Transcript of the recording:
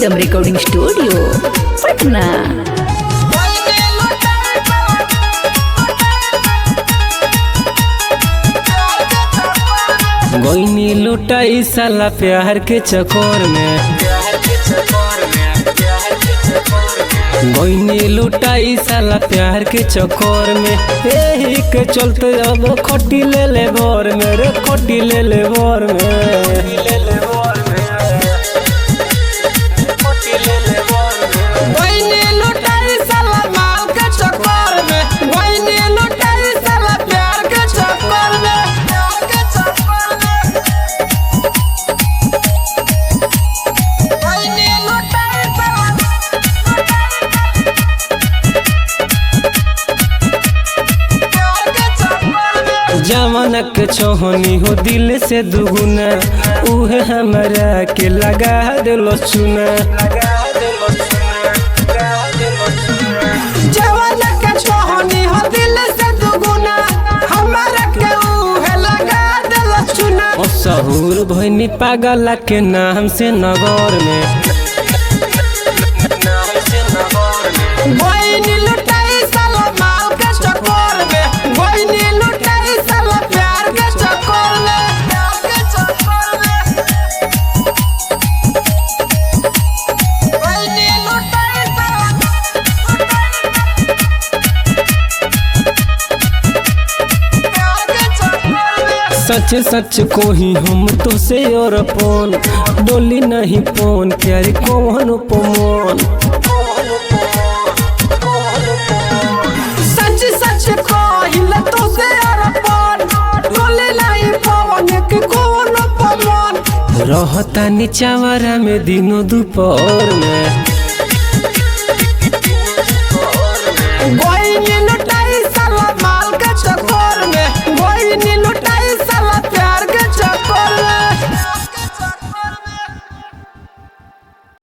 प्रीतम recording studio Patna. गोइनी लुटाई साला प्यार के चक्कर में, गोइनी लुटाई साला प्यार के चक्कर में। यही के चलते अब खटी ले ले भोर में रे, खटी ले ले भोर में। जवाना के छोहनी हो दिल से दुगुना, उहे हमरा के लगा दिलो चुना। जवाना के छोहनी हो दिल से दुगुना, हमरा के उहे लगा दिलो चुना। ओ सहूर भइनी पागल के नाम से नगर में, गोइनी लुटाई साला माल के चक्कर में, गोइनी लुटाई साला प्यार के चक्कर में, प्यार के चक्कर में। गोइनी लुटाई साला प्यार के चक्कर में। सच सच कोही हम तो से और अपन डोली नहीं पोन प्यारी कौन उपमोन। सच सच कहिल तो से अरपन, डोले नहीं पवन के कौन पवन। रहता नीचावरा में दिनों दोपहर में,